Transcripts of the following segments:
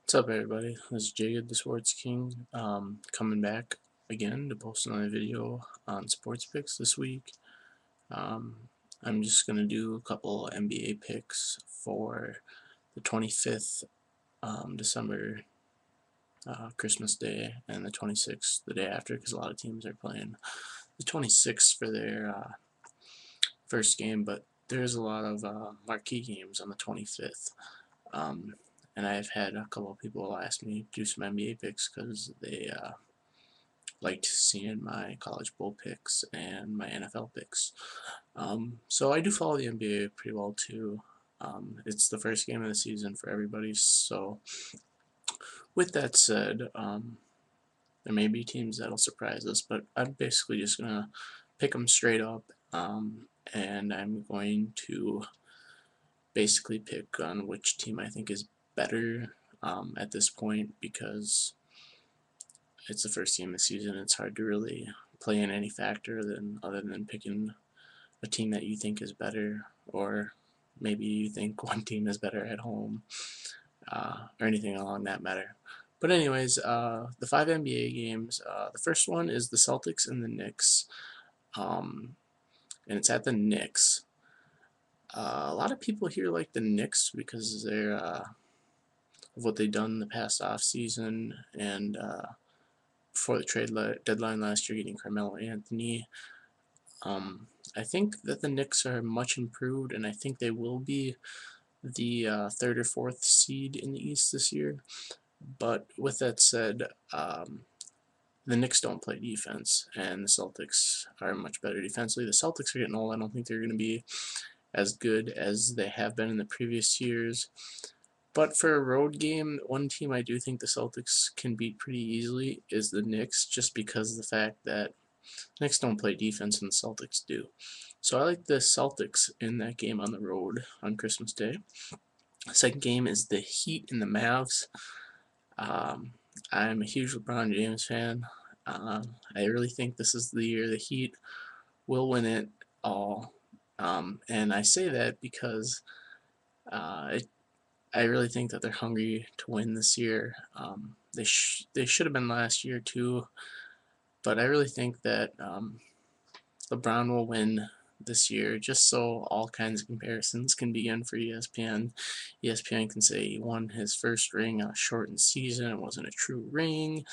What's up, everybody? This is Jacob, the Sports King, coming back again to post another video on sports picks this week. Um, I'm just gonna do a couple NBA picks for the 25th, December, Christmas Day, and the 26th, the day after, because a lot of teams are playing the 26th for their first game, but there's a lot of marquee games on the 25th. Um, and I've had a couple of people ask me to do some NBA picks because they liked seeing my college bowl picks and my NFL picks. So I do follow the NBA pretty well too. It's the first game of the season for everybody. So with that said, there may be teams that'll surprise us, but I'm basically just gonna pick them straight up, and I'm going to basically pick on which team I think is better at this point because it's the first game of the season. It's hard to really play in any factor other than picking a team that you think is better, or maybe you think one team is better at home, or anything along that matter. But anyways, the five NBA games. The first one is the Celtics and the Knicks, and it's at the Knicks. A lot of people here like the Knicks because they're of what they've done in the past off season and before the deadline last year, getting Carmelo Anthony. Um, I think that the Knicks are much improved, and I think they will be the third or fourth seed in the East this year. But with that said, the Knicks don't play defense, and the Celtics are much better defensively. The Celtics are getting old. I don't think they're going to be as good as they have been in the previous years. But for a road game, one team I do think the Celtics can beat pretty easily is the Knicks, just because of the fact that Knicks don't play defense and the Celtics do. So I like the Celtics in that game on the road on Christmas Day. Second game is the Heat and the Mavs. Um, I'm a huge LeBron James fan. I really think this is the year the Heat will win it all. And I say that because uh, I really think that they're hungry to win this year. They should have been last year too, but I really think that LeBron will win this year, just so all kinds of comparisons can begin for ESPN. ESPN can say he won his first ring on a shortened season. It wasn't a true ring.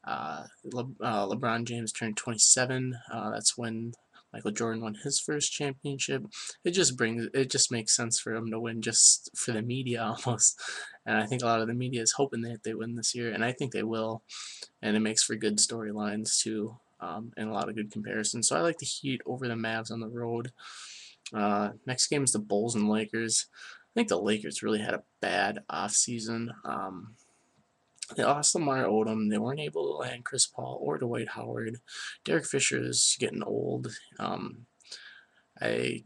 LeBron James turned 27. That's when Michael Jordan won his first championship. It just makes sense for him to win just for the media almost. And I think a lot of the media is hoping that they win this year, and I think they will. And it makes for good storylines too, and a lot of good comparisons. So I like the Heat over the Mavs on the road. Next game is the Bulls and Lakers. I think the Lakers really had a bad offseason. They lost Lamar Odom. They weren't able to land Chris Paul or Dwight Howard. Derek Fisher is getting old. I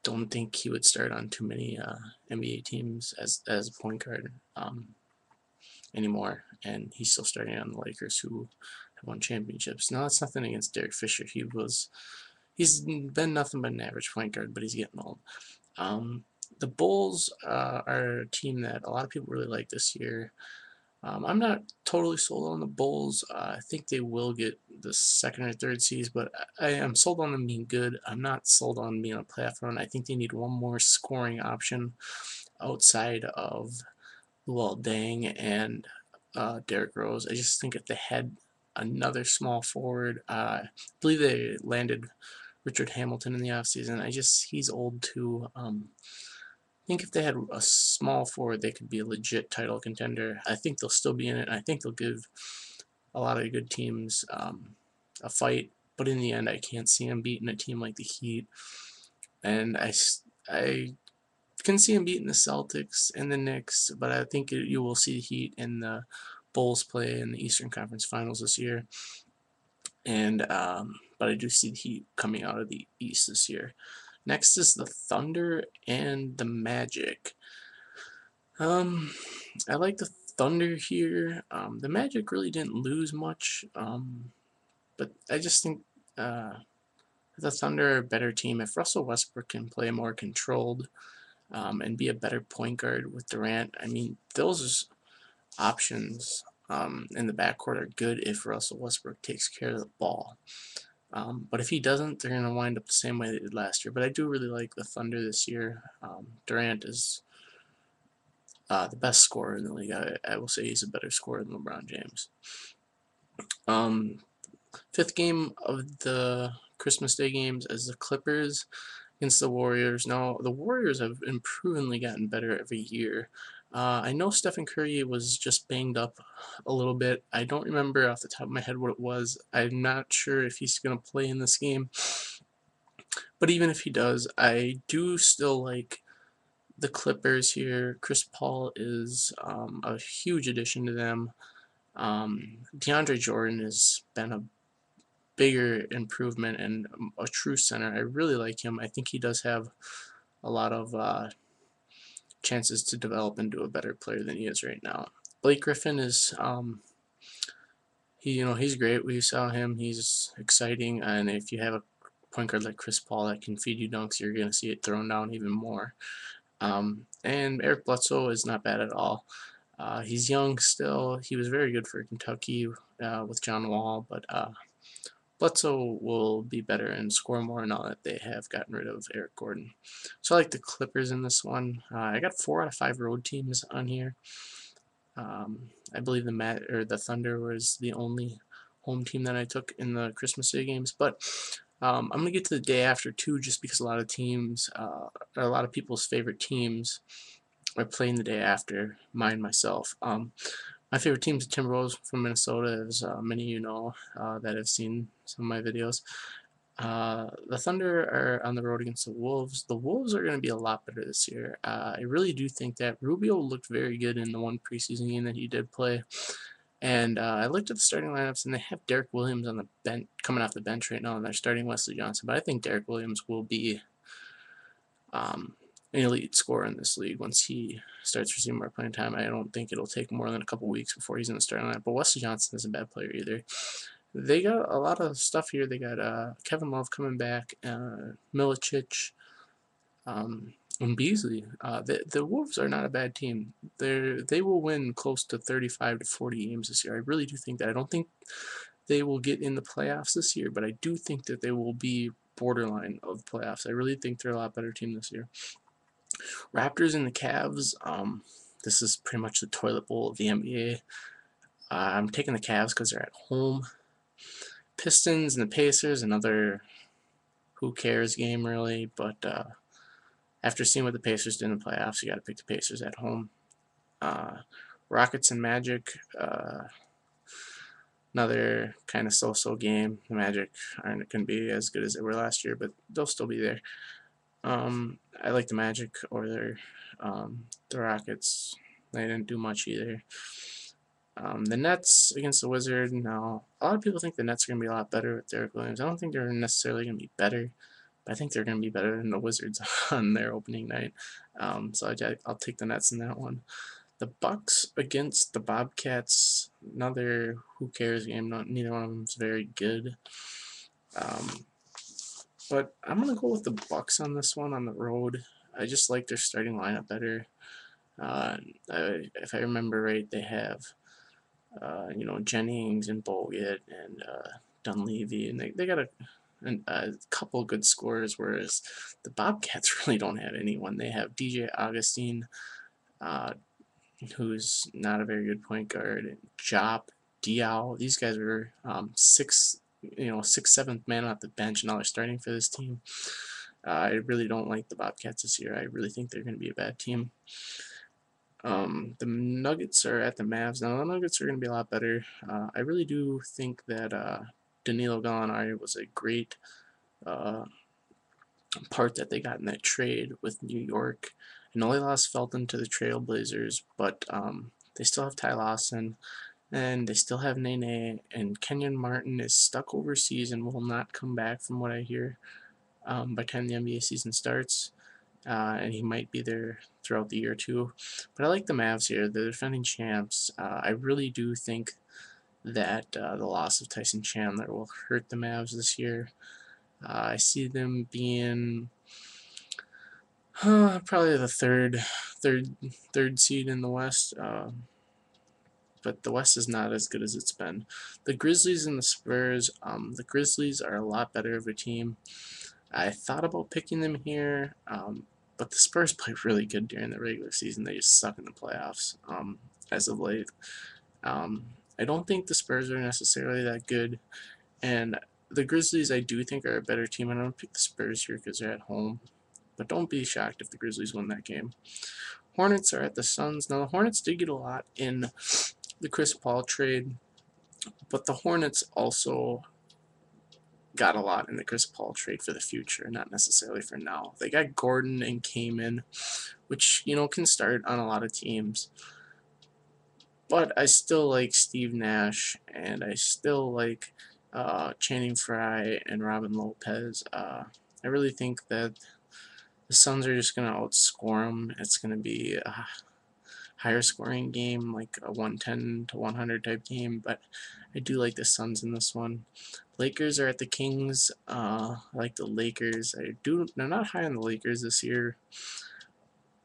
don't think he would start on too many NBA teams as a point guard anymore, and he's still starting on the Lakers, who have won championships. Now that's nothing against Derek Fisher. He's been nothing but an average point guard, but he's getting old. The Bulls are a team that a lot of people really like this year. I'm not totally sold on the Bulls. I think they will get the second or third seeds, but I am sold on them being good. I'm not sold on being a playoff run. I think they need one more scoring option outside of Luol Deng and Derrick Rose. I just think if they had another small forward, I believe they landed Richard Hamilton in the offseason. He's old too. I think if they had a small forward, they could be a legit title contender. I think they'll still be in it. I think they'll give a lot of good teams a fight. But in the end, I can't see them beating a team like the Heat. And I can see them beating the Celtics and the Knicks, but I think you will see the Heat and the Bulls play in the Eastern Conference Finals this year. And but I do see the Heat coming out of the East this year. Next is the Thunder and the Magic. I like the Thunder here. The Magic really didn't lose much, but I just think the Thunder are a better team. If Russell Westbrook can play more controlled and be a better point guard with Durant, I mean, those options in the backcourt are good if Russell Westbrook takes care of the ball. But if he doesn't, they're going to wind up the same way they did last year. But I do really like the Thunder this year. Durant is the best scorer in the league. I will say he's a better scorer than LeBron James. Um, Fifth game of the Christmas Day games is the Clippers against the Warriors. Now, the Warriors have improvedly gotten better every year. I know Stephen Curry was just banged up a little bit. I don't remember off the top of my head what it was. I'm not sure if he's going to play in this game. But even if he does, I do still like the Clippers here. Chris Paul is a huge addition to them. DeAndre Jordan has been a bigger improvement and a true center. I really like him. I think he does have a lot of chances to develop into a better player than he is right now. Blake Griffin is he's great. We saw him. He's exciting, and if you have a point guard like Chris Paul that can feed you dunks, you're gonna see it thrown down even more. And Eric Bledsoe is not bad at all. He's young still. He was very good for Kentucky with John Wall, but Bledsoe will be better and score more now that they have gotten rid of Eric Gordon. So I like the Clippers in this one. I got 4 out of 5 road teams on here. I believe the Thunder was the only home team that I took in the Christmas Day games, but I'm gonna get to the day after too, just because a lot of teams, or a lot of people's favorite teams, are playing the day after. Mine myself. My favorite team is the Timberwolves from Minnesota, as many of you know that have seen some of my videos. The Thunder are on the road against the Wolves. The Wolves are going to be a lot better this year. I really do think that Rubio looked very good in the one preseason game that he did play. And I looked at the starting lineups, and they have Derek Williams on the bench, coming off the bench right now, and they're starting Wesley Johnson. But I think Derek Williams will be an elite scorer in this league once he starts receiving more playing time. I don't think it'll take more than a couple weeks before he's in the starting lineup. But Wesley Johnson isn't a bad player either. They got a lot of stuff here. They got Kevin Love coming back, Milicic, and Beasley. The Wolves are not a bad team. They will win close to 35 to 40 games this year. I really do think that. I don't think they will get in the playoffs this year, but I do think that they will be borderline of playoffs. I really think they're a lot better team this year. Raptors and the Cavs. This is pretty much the toilet bowl of the NBA. I'm taking the Cavs because they're at home. Pistons and the Pacers, another who cares game really, but after seeing what the Pacers did in the playoffs, you got to pick the Pacers at home. Rockets and Magic, another kind of so-so game. The Magic aren't going to be as good as they were last year, but they'll still be there. I like the Magic or the Rockets. They didn't do much either. The Nets against the Wizards. Now, a lot of people think the Nets are going to be a lot better with Derek Williams. I don't think they're necessarily going to be better, but I think they're going to be better than the Wizards on their opening night. So I'll take the Nets in that one. The Bucks against the Bobcats. Another who cares game. Neither one of them is very good. But I'm going to go with the Bucks on this one on the road. I just like their starting lineup better. If I remember right, they have Jennings and Bogut and Dunleavy, and they got a couple good scorers, whereas the Bobcats really don't have anyone. They have DJ Augustine, who's not a very good point guard, and Jop, Diaw. These guys were sixth, seventh man off the bench, and now they're starting for this team. I really don't like the Bobcats this year. I really think they're going to be a bad team. The Nuggets are at the Mavs. Now, the Nuggets are going to be a lot better. I really do think that Danilo Gallinari was a great part that they got in that trade with New York. I know they lost Felton to the Trailblazers, but they still have Ty Lawson, and they still have Nene, and Kenyon Martin is stuck overseas and will not come back from what I hear by the time the NBA season starts. And he might be there throughout the year too. But I like the Mavs here. They're defending champs. I really do think that the loss of Tyson Chandler will hurt the Mavs this year. I see them being probably the third seed in the West. but the West is not as good as it's been. The Grizzlies and the Spurs, the Grizzlies are a lot better of a team. I thought about picking them here, but the Spurs play really good during the regular season. They just suck in the playoffs as of late. Um, I don't think the Spurs are necessarily that good, and the Grizzlies I do think are a better team. I'm going to pick the Spurs here because they're at home, but don't be shocked if the Grizzlies win that game. Hornets are at the Suns. Now, the Hornets did get a lot in the Chris Paul trade, but the Hornets also got a lot in the Chris Paul trade for the future, not necessarily for now. They got Gordon and Kaman, which, can start on a lot of teams. But I still like Steve Nash, and I still like Channing Frye and Robin Lopez. I really think that the Suns are just going to outscore them. It's going to be a higher scoring game, like a 110 to 100 type game, but I do like the Suns in this one. Lakers are at the Kings. I like the Lakers. I'm not high on the Lakers this year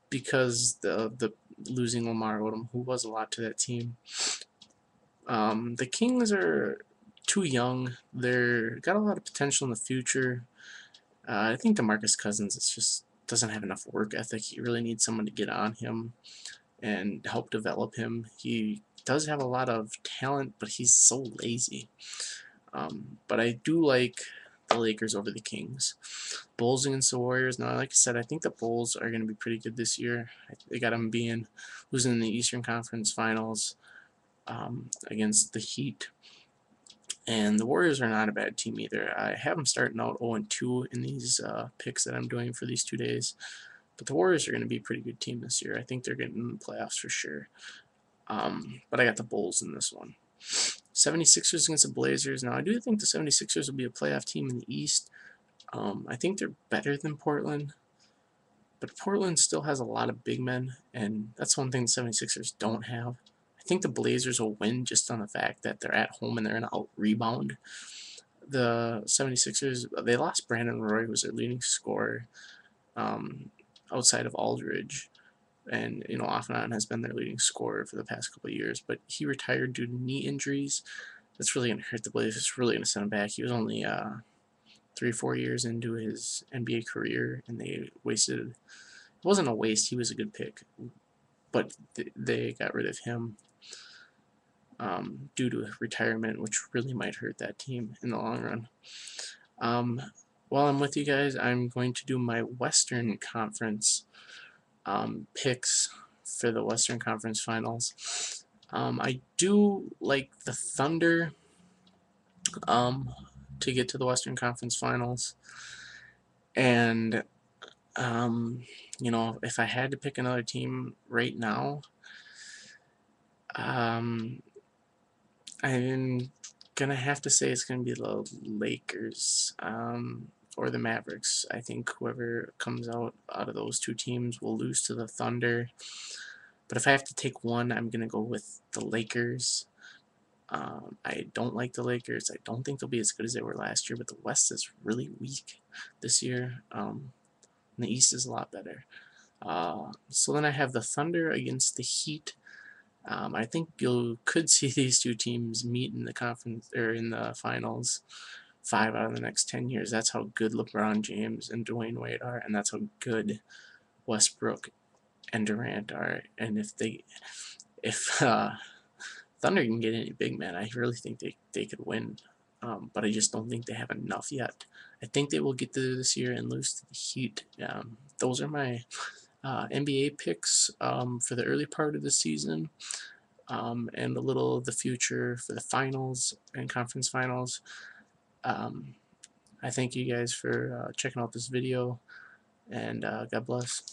because the losing Lamar Odom, who was a lot to that team. The Kings are too young. They're got a lot of potential in the future. I think DeMarcus Cousins just doesn't have enough work ethic. He really needs someone to get on him and help develop him. He does have a lot of talent, but he's so lazy. But I do like the Lakers over the Kings. Bulls against the Warriors. Now, like I said, I think the Bulls are going to be pretty good this year. They got them losing in the Eastern Conference Finals against the Heat. And the Warriors are not a bad team either. I have them starting out 0-2 in these picks that I'm doing for these 2 days. But the Warriors are going to be a pretty good team this year. I think they're getting in the playoffs for sure. But I got the Bulls in this one. 76ers against the Blazers. Now, I do think the 76ers will be a playoff team in the East. I think they're better than Portland. But Portland still has a lot of big men, and that's one thing the 76ers don't have. I think the Blazers will win just on the fact that they're at home and they're going to out-rebound. The 76ers, they lost Brandon Roy, who was their leading scorer, outside of Aldridge. And, off and on has been their leading scorer for the past couple of years. But he retired due to knee injuries. That's really going to hurt the Blazers. It's really going to send him back. He was only 3 or 4 years into his NBA career, and they wasted. It wasn't a waste. He was a good pick, but they got rid of him due to retirement, which really might hurt that team in the long run. While I'm with you guys, I'm going to do my Western Conference picks for the Western Conference Finals. I do like the Thunder to get to the Western Conference Finals. And, if I had to pick another team right now, I'm going to have to say it's going to be the Lakers or the Mavericks. I think whoever comes out of those two teams will lose to the Thunder. But if I have to take one, I'm going to go with the Lakers. I don't like the Lakers. I don't think they'll be as good as they were last year, but the West is really weak this year. And the East is a lot better. So then I have the Thunder against the Heat. I think you could see these two teams meet in the conference or in the finals 5 out of the next 10 years. That's how good LeBron James and Dwayne Wade are, and that's how good Westbrook and Durant are. And if Thunder can get any big man, I really think they could win. But I just don't think they have enough yet. I think they will get through this year and lose to the Heat. Those are my NBA picks for the early part of the season, and a little of the future for the finals and conference finals. I thank you guys for checking out this video, and God bless.